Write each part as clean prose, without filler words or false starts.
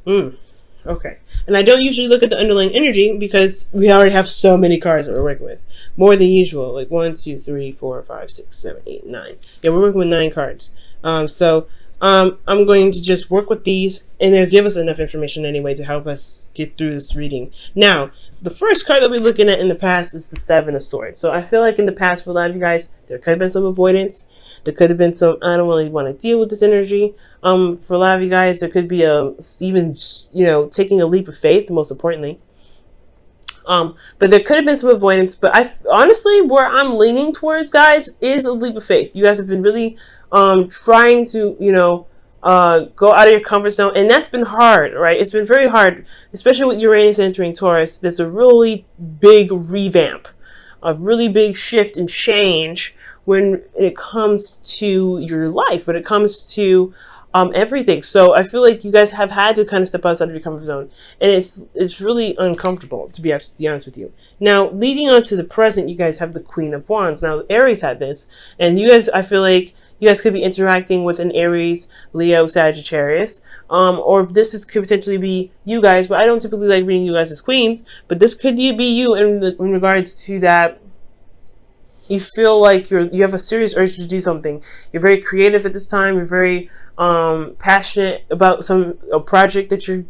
Mm. Okay. And I don't usually look at the underlying energy because we already have so many cards that we're working with. More than usual. Like 1, 2, 3, 4, 5, 6, 7, 8, 9. Yeah, we're working with 9 cards. I'm going to just work with these, and they'll give us enough information anyway to help us get through this reading. Now, the first card that we're looking at in the past is the Seven of Swords. So I feel like in the past, for a lot of you guys, there could have been some avoidance. There could have been some, I don't really want to deal with this energy. For a lot of you guys, there could be even, taking a leap of faith, most importantly. But there could have been some avoidance. But honestly, where I'm leaning towards, guys, is a leap of faith. You guys have been really trying to, go out of your comfort zone, and that's been hard, right? It's been very hard, especially with Uranus entering Taurus. There's a really big revamp, a really big shift and change when it comes to your life, when it comes to everything. So I feel like you guys have had to kind of step outside of your comfort zone, and it's really uncomfortable, to be honest with you. Now, leading on to the present, you guys have the Queen of Wands. Now, Aries had this, and you guys, I feel like you guys could be interacting with an Aries, Leo, Sagittarius, or could potentially be you guys, but I don't typically like reading you guys as queens, but this could be you in regards to that. You feel like you have a serious urge to do something. You're very creative at this time. You're very passionate about a project that you're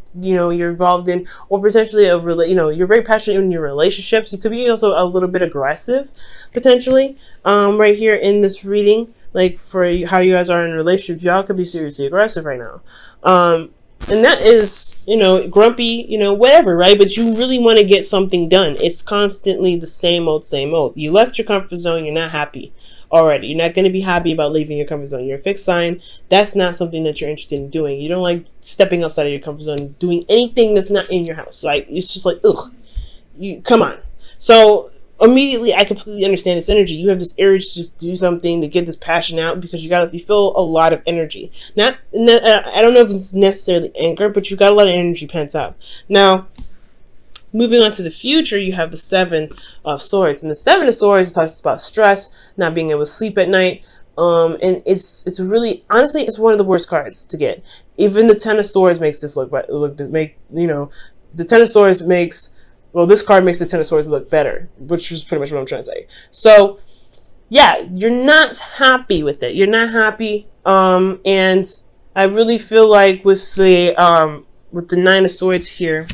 involved in, or potentially you're very passionate in your relationships. You could be also a little bit aggressive, potentially, right here in this reading. Like for how you guys are in relationships, y'all could be seriously aggressive right now. And that is, grumpy, whatever, right? But you really want to get something done. It's constantly the same old, same old. You left your comfort zone. You're not happy already. You're not going to be happy about leaving your comfort zone. You're a fixed sign. That's not something that you're interested in doing. You don't like stepping outside of your comfort zone, doing anything that's not in your house. Like, it's just like, ugh, come on. So immediately, I completely understand this energy. You have this urge to just do something, to get this passion out, because you feel a lot of energy. I don't know if it's necessarily anger, but you got a lot of energy pent up. Now, moving on to the future, you have the Seven of Swords, and the Seven of Swords talks about stress, not being able to sleep at night. And it's really, honestly, it's one of the worst cards to get. Even the Ten of Swords makes this the Ten of Swords makes. Well, this card makes the Ten of Swords look better, which is pretty much what I'm trying to say. So, yeah, you're not happy with it. You're not happy. And I really feel like with the Nine of Swords here,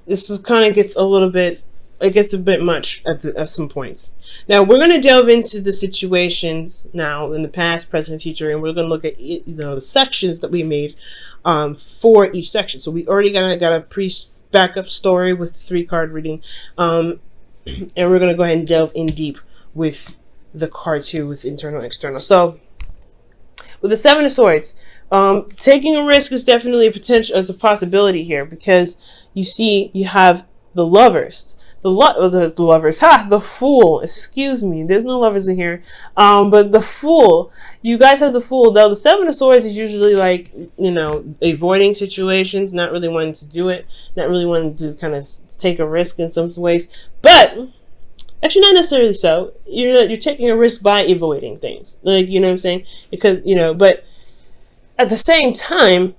this is kind of gets a bit much at some points. Now, we're going to delve into the situations now in the past, present, and future, and we're going to look at the sections that we made for each section. So we already got a backup story with 3-card reading, and we're going to go ahead and delve in deep with the cards here with internal and external. So with the Seven of Swords, taking a risk is definitely a possibility here, because you have the Lovers, the Fool, excuse me, there's no lovers in here, but the Fool, you guys have the Fool. Now, the Seven of Swords is usually like, avoiding situations, not really wanting to do it, not really wanting to kind of take a risk in some ways, but actually not necessarily so. You're taking a risk by avoiding things, like, you know what I'm saying? Because, but at the same time,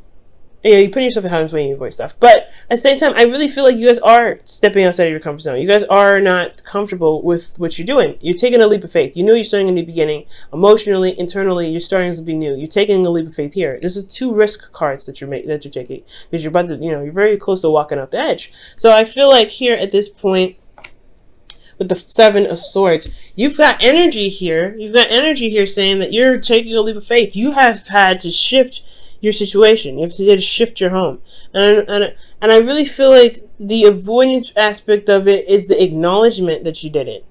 you put yourself in harm's way when you avoid stuff. But at the same time, I really feel like you guys are stepping outside of your comfort zone. You guys are not comfortable with what you're doing. You're taking a leap of faith. You're starting a new beginning. Emotionally, internally, you're starting something new. You're taking a leap of faith here. This is 2 risk cards that you're taking, because you're about to, you're very close to walking off the edge. So I feel like here at this point, with the Seven of Swords, you've got energy here. You've got energy here saying that you're taking a leap of faith. You have had to shift your situation. You have to shift your home, and I really feel like the avoidance aspect of it is the acknowledgement that you did it.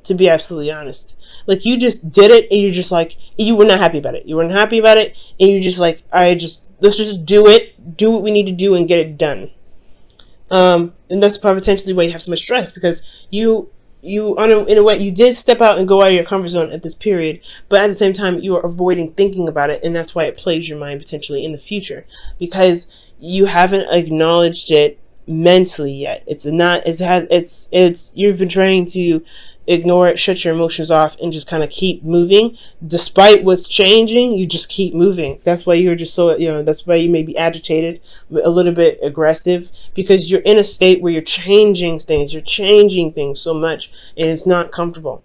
To be absolutely honest, like, you just did it, and you're just like, you were not happy about it. You weren't happy about it, and you're just like, let's just do what we need to do and get it done. And that's probably potentially why you have so much stress, because in a way, you did step out and go out of your comfort zone at this period, but at the same time, you are avoiding thinking about it, and that's why it plays your mind potentially in the future, because you haven't acknowledged it mentally yet. You've been trying to ignore it, shut your emotions off, and just kind of keep moving. Despite what's changing, you just keep moving. That's why you're just so, that's why you may be agitated, a little bit aggressive, because you're in a state where you're changing things. You're changing things so much, and it's not comfortable.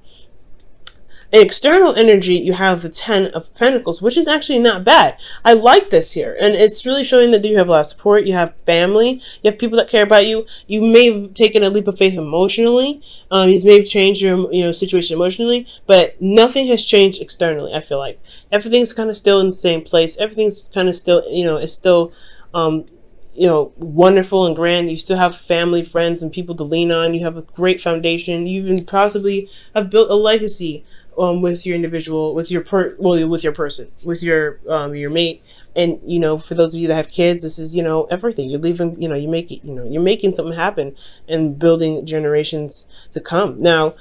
In external energy, you have the 10 of Pentacles, which is actually not bad. I like this here. And it's really showing that you have a lot of support. You have family. You have people that care about you. You may have taken a leap of faith emotionally. You may have changed your situation emotionally. But nothing has changed externally, I feel like. Everything's kind of still in the same place. Everything's kind of still, is still wonderful and grand. You still have family, friends, and people to lean on. You have a great foundation. You even possibly have built a legacy with your individual, with your person, with your mate. And for those of you that have kids, this is everything. You're leaving, you're making something happen and building generations to come. Now,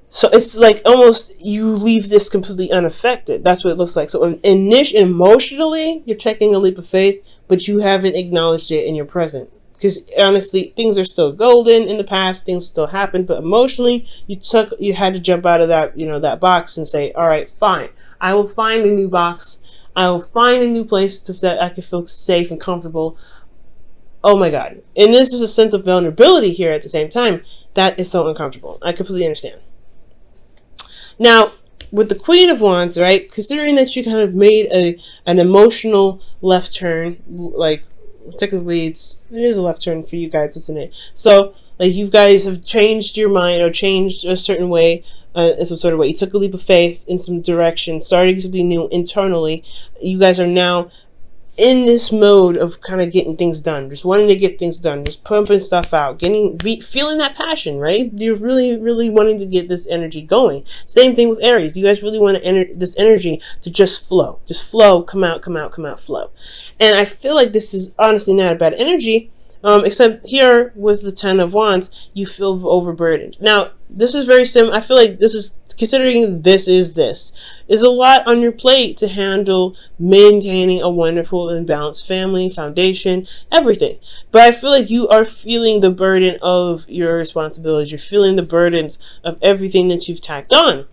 so it's like almost you leave this completely unaffected. That's what it looks like. So emotionally, you're taking a leap of faith, but you haven't acknowledged it in your present. Because honestly, things are still golden in the past. Things still happen, but emotionally, you had to jump out of that box and say, all right, fine. I will find a new box. I will find a new place that I can feel safe and comfortable. Oh my God. And this is a sense of vulnerability here at the same time. That is so uncomfortable. I completely understand. Now, with the Queen of Wands, right? Considering that you kind of made an emotional left turn, like, technically it is a left turn for you guys, isn't it? So like you guys have changed your mind or changed a certain way, in some sort of way. You took a leap of faith in some direction, starting something new internally. You guys are now in this mode of kind of getting things done, just wanting to get things done, just pumping stuff out, feeling that passion, right? You're really, really wanting to get this energy going. Same thing with Aries. You guys really want this energy to just flow, come out, flow. And I feel like this is honestly not a bad energy, except here with the 10 of Wands, you feel overburdened. Now, this is very similar. I feel like this is, considering this is a lot on your plate to handle, maintaining a wonderful and balanced family, foundation, everything. But I feel like you are feeling the burden of your responsibilities. You're feeling the burdens of everything that you've tacked on.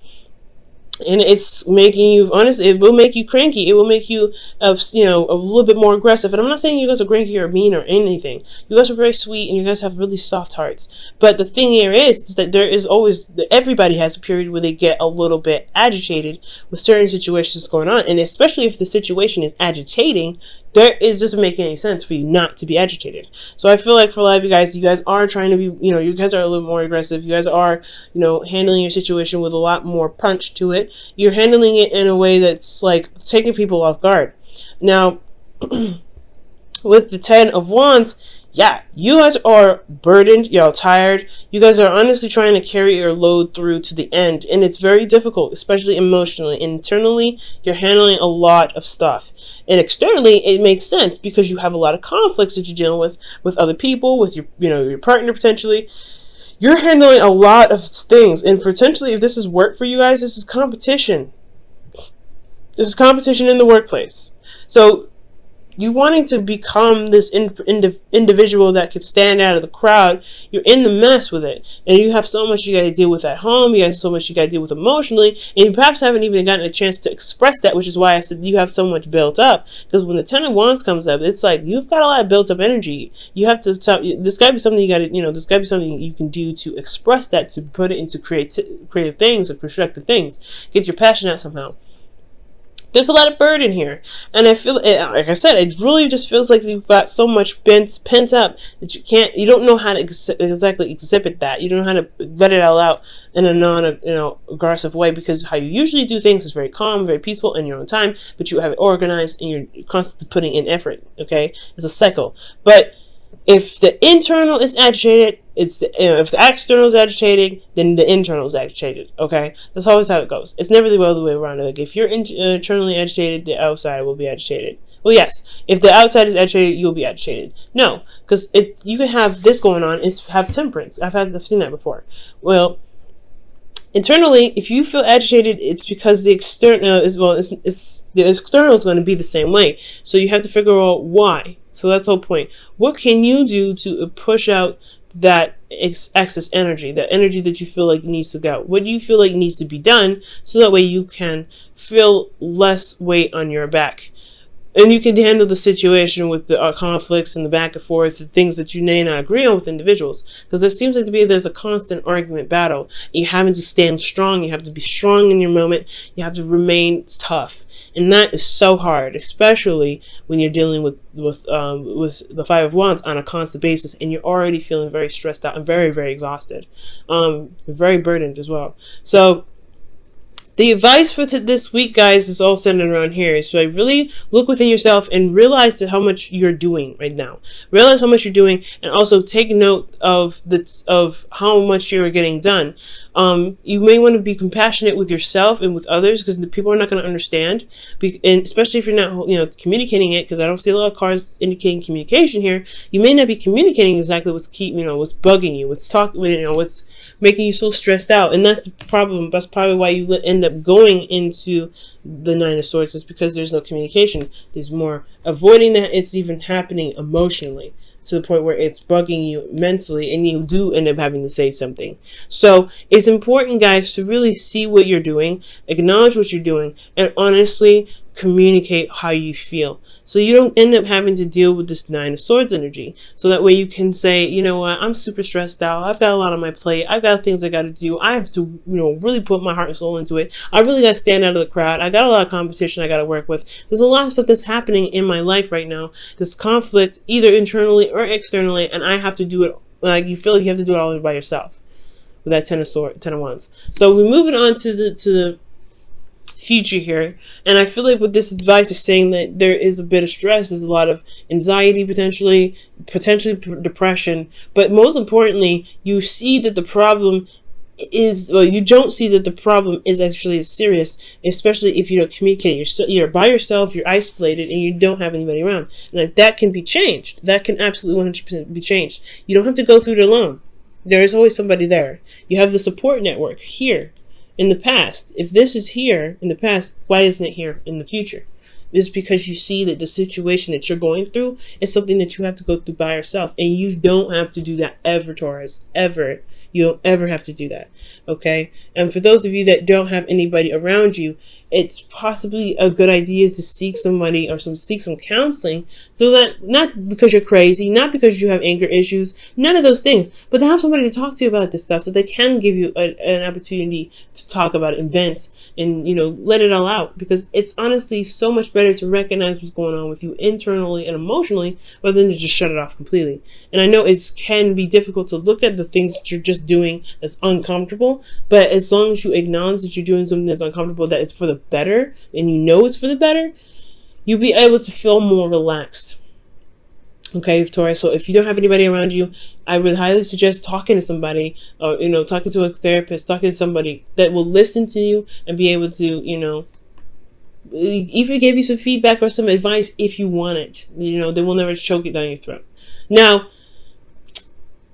And it's making you, honestly, it will make you cranky. It will make you, a little bit more aggressive. And I'm not saying you guys are cranky or mean or anything. You guys are very sweet and you guys have really soft hearts. But the thing here is that there is always, everybody has a period where they get a little bit agitated with certain situations going on. And especially if the situation is agitating, it doesn't make any sense for you not to be agitated. So I feel like for a lot of you guys are trying to be, you guys are a little more aggressive. You guys are, handling your situation with a lot more punch to it. You're handling it in a way that's like taking people off guard. Now, with the 10 of Wands, yeah, you guys are burdened, you're tired. You guys are honestly trying to carry your load through to the end, and it's very difficult, especially emotionally. Internally, you're handling a lot of stuff. And externally, it makes sense because you have a lot of conflicts that you're dealing with other people, with your partner potentially. You're handling a lot of things, and potentially, if this is work for you guys, this is competition. This is competition in the workplace. So you wanting to become this individual that could stand out of the crowd, you're in the mess with it. And you have so much you got to deal with at home. You got so much you got to deal with emotionally. And you perhaps haven't even gotten a chance to express that, which is why I said you have so much built up. Because when the 10 of Wands comes up, it's like you've got a lot of built up energy. You have to there's got to be something you got to, there's got to be something you can do to express that, to put it into creative things or constructive things. Get your passion out somehow. There's a lot of burden here. And I feel, like I said, it really just feels like you've got so much pent up that you don't know how to exactly exhibit that. You don't know how to let it all out in a aggressive way, because how you usually do things is very calm, very peaceful in your own time, but you have it organized and you're constantly putting in effort, okay? It's a cycle. But if the internal is agitated, if the external is agitated, then the internal is agitated. Okay, that's always how it goes. It's never the other way around. Like if you're internally agitated, the outside will be agitated. Well, yes, if the outside is agitated, you'll be agitated. No, because you can have this going on and have temperance. I've seen that before. Well, internally, if you feel agitated, it's because the external the external is going to be the same way. So you have to figure out why. So that's the whole point. What can you do to push out that excess energy, that energy that you feel like needs to go, what you feel like needs to be done, so that way you can feel less weight on your back. And you can handle the situation with the conflicts and the back and forth, the things that you may not agree on with individuals. Because there seems like there's a constant argument battle. You having to stand strong. You have to be strong in your moment. You have to remain tough. And that is so hard, especially when you're dealing with the Five of Wands on a constant basis, and you're already feeling very stressed out and very, very exhausted. Very burdened as well. So the advice for this week, guys, is all centered around here. So really look within yourself and realize how much you're doing right now. Realize how much you're doing, and also take note of how much you're getting done. You may want to be compassionate with yourself and with others, because the people are not going to understand, and especially if you're not, communicating it. Because I don't see a lot of cards indicating communication here. You may not be communicating exactly what's what's bugging you, what's making you so stressed out, and that's the problem. That's probably why you end up going into the Nine of Swords, is because there's no communication. There's more avoiding that it's even happening emotionally, to the point where it's bugging you mentally, and you do end up having to say something. So it's important, guys, to really see what you're doing, acknowledge what you're doing, and honestly communicate how you feel, so you don't end up having to deal with this Nine of Swords energy. So that way you can say, you know what, I'm super stressed out, I've got a lot on my plate, I've got things I got to do, I have to really put my heart and soul into it, I really got to stand out of the crowd, I got a lot of competition I got to work with, there's a lot of stuff that's happening in my life right now, this conflict either internally or externally, and I have to do it. Like, you feel like you have to do it all by yourself with that Ten of Wands. So we're moving on to the future here, and I feel like with this advice is saying that there is a bit of stress, there's a lot of anxiety, potentially depression, but most importantly, you see that the problem is, well, you don't see that the problem is actually serious, especially if you don't communicate. You're by yourself, you're isolated, and you don't have anybody around. And that can be changed. That can absolutely 100% be changed. You don't have to go through it alone. There is always somebody there. You have the support network here in the past. If this is here in the past, why isn't it here in the future? It's because you see that the situation that you're going through is something that you have to go through by yourself. And you don't have to do that ever, Taurus. Ever. You don't ever have to do that. Okay? And for those of you that don't have anybody around you, it's possibly a good idea to seek somebody or seek some counseling, so that, not because you're crazy, not because you have anger issues, none of those things, but to have somebody to talk to about this stuff, so they can give you an opportunity to talk about it and vent and, let it all out. Because it's honestly so much better to recognize what's going on with you internally and emotionally, rather than to just shut it off completely. And I know it can be difficult to look at the things that you're just doing that's uncomfortable, but as long as you acknowledge that you're doing something that's uncomfortable, that is for the better, and it's for the better, you'll be able to feel more relaxed. Okay, Taurus. So if you don't have anybody around you, I would highly suggest talking to somebody, or talking to a therapist, talking to somebody that will listen to you and be able to, even give you some feedback or some advice if you want it. They will never choke it down your throat. Now,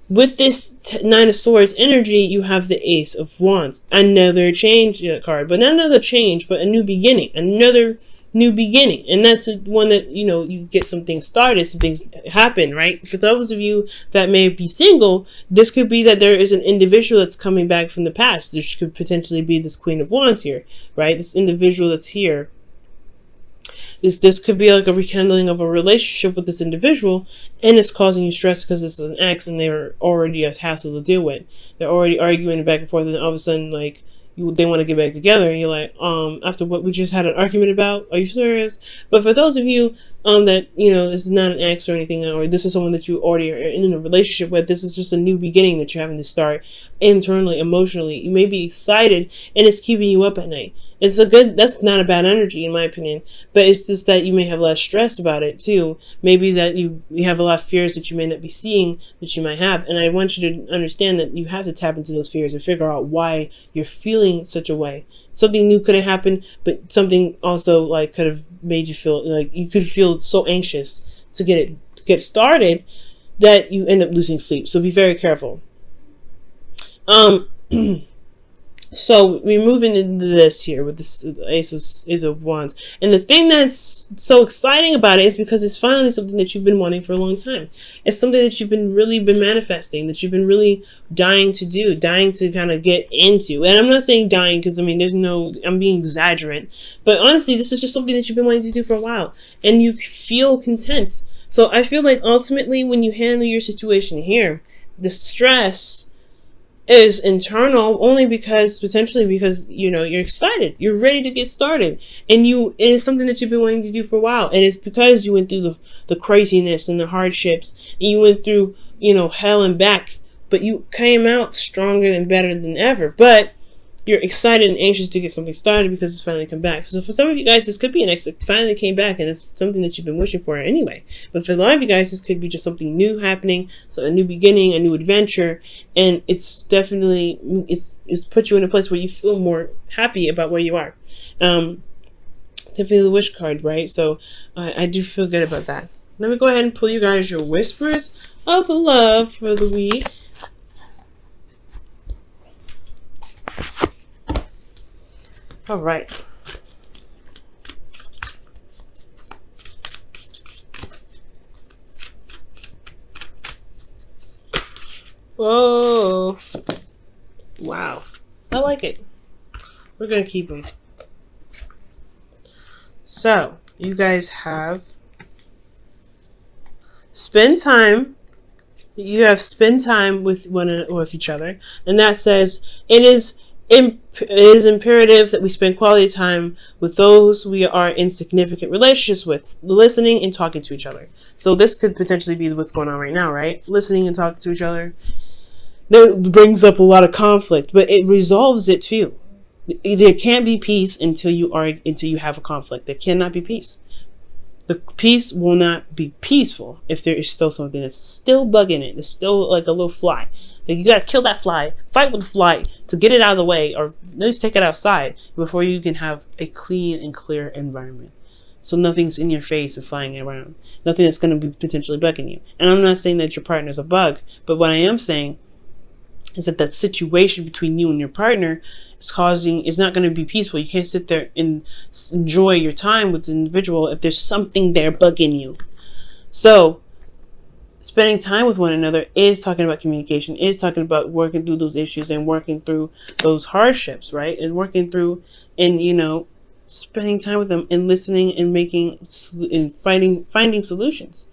with this Nine of Swords energy, you have the Ace of Wands. Another change card. But not another change, but a new beginning. Another new beginning. And that's one that, you get some things started, some things happen, right? For those of you that may be single, this could be that there is an individual that's coming back from the past. This could potentially be this Queen of Wands here, right? This individual that's here. This could be like a rekindling of a relationship with this individual, and it's causing you stress because it's an ex and they're already a hassle to deal with. They're already arguing back and forth, and all of a sudden, like, they want to get back together, and you're like, after what we just had an argument about, are you serious? But for those of you that, this is not an ex or anything, or this is someone that you already are in a relationship with, this is just a new beginning that you're having to start internally, emotionally. You may be excited, and it's keeping you up at night. That's not a bad energy in my opinion, but it's just that you may have less stress about it too. Maybe that you have a lot of fears that you may not be seeing that you might have. And I want you to understand that you have to tap into those fears and figure out why you're feeling such a way. Something new could have happened, but something also could have made you feel like you could feel so anxious to get started that you end up losing sleep. So be very careful. So we're moving into this here with this Ace of Wands. And the thing that's so exciting about it is because it's finally something that you've been wanting for a long time. It's something that you've been manifesting, that you've been really dying to do, dying to kind of get into. And I'm not saying dying because, I mean, I'm being exaggerate. But honestly, this is just something that you've been wanting to do for a while. And you feel content. So I feel like ultimately when you handle your situation here, the stress is internal only potentially because you're excited, you're ready to get started, and it is something that you've been wanting to do for a while, and it's because you went through the craziness and the hardships, and you went through hell and back, but you came out stronger and better than ever. But you're excited and anxious to get something started because it's finally come back. So for some of you guys, this could be an exit. It finally came back, and it's something that you've been wishing for anyway. But for a lot of you guys, this could be just something new happening. So a new beginning, a new adventure, and it's definitely it's put you in a place where you feel more happy about where you are. Definitely the wish card, right? So I do feel good about that. Let me go ahead and pull you guys your whispers of love for the week. All right. Whoa. Wow. I like it. We're going to keep them. So, you guys have spend time. You have spend time with with each other. And that says it is imperative that we spend quality time with those we are in significant relationships with, listening and talking to each other. So this could potentially be what's going on right now, right? Listening and talking to each other. That brings up a lot of conflict, but it resolves it too. There can't be peace until you have a conflict. There cannot be peace. The peace will not be peaceful if there is still something that's still bugging it. It's still like a little fly. Like you gotta kill that fly, fight with the fly to get it out of the way, or at least take it outside before you can have a clean and clear environment. So nothing's in your face and flying around. Nothing that's going to be potentially bugging you. And I'm not saying that your partner's a bug, but what I am saying is that situation between you and your partner is not going to be peaceful. You can't sit there and enjoy your time with the individual if there's something there bugging you. So spending time with one another is talking about communication, is talking about working through those issues and working through those hardships, right? And working through and, spending time with them and listening and finding solutions.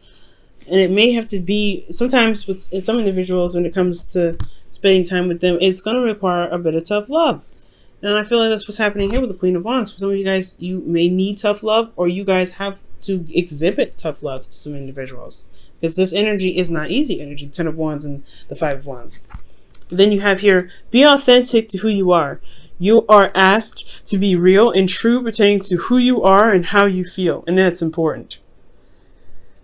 And it may have to be, sometimes with some individuals, when it comes to spending time with them, it's going to require a bit of tough love. And I feel like that's what's happening here with the Queen of Wands. For some of you guys, you may need tough love, or you guys have to exhibit tough love to some individuals. Because this energy is not easy energy, 10 of Wands and the 5 of Wands. Then you have here, be authentic to who you are. You are asked to be real and true pertaining to who you are and how you feel. And that's important.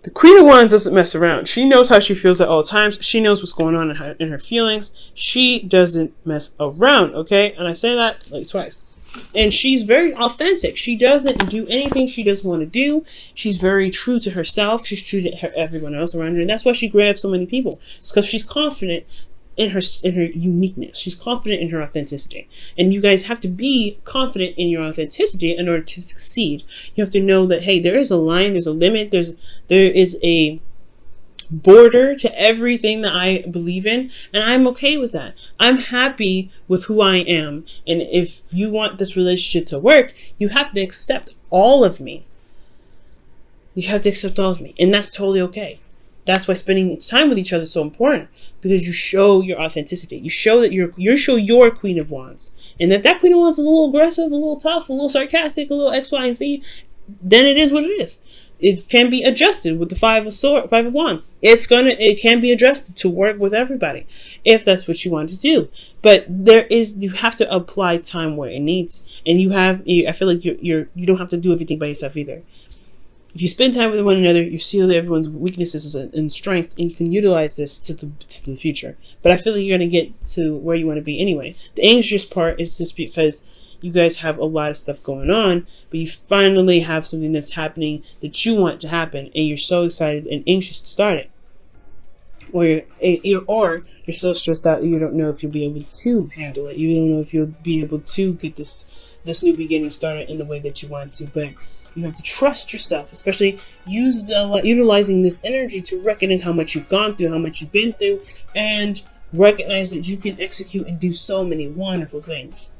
The Queen of Wands doesn't mess around. She knows how she feels at all times. She knows what's going on in her feelings. She doesn't mess around, okay? And I say that like twice. And she's very authentic. She doesn't do anything she doesn't want to do. She's very true to herself. She's true to everyone else around her. And that's why she grabs so many people. It's because she's confident in her uniqueness. She's confident in her authenticity. And you guys have to be confident in your authenticity in order to succeed. You have to know that, hey, there is a line, there's a limit, there is a border to everything that I believe in, and I'm okay with that. I'm happy with who I am. And if you want this relationship to work, you have to accept all of me. You have to accept all of me. And that's totally okay. That's why spending time with each other is so important, because you show your authenticity. You show that you show your Queen of Wands. And if that Queen of Wands is a little aggressive, a little tough, a little sarcastic, a little X, Y, and Z, then it is what it is. It can be adjusted with the 5 of Wands. It can be adjusted to work with everybody if that's what you want to do. But you have to apply time where it needs. And I feel like you don't have to do everything by yourself either. If you spend time with one another, you see everyone's weaknesses and strengths, and you can utilize this to the future. But I feel like you're going to get to where you want to be anyway. The anxious part is just because you guys have a lot of stuff going on, but you finally have something that's happening that you want to happen, and you're so excited and anxious to start it. or you're so stressed out that you don't know if you'll be able to handle it. You don't know if you'll be able to get this new beginning started in the way that you want to. But you have to trust yourself, especially utilizing this energy to recognize how much you've gone through, how much you've been through, and recognize that you can execute and do so many wonderful things.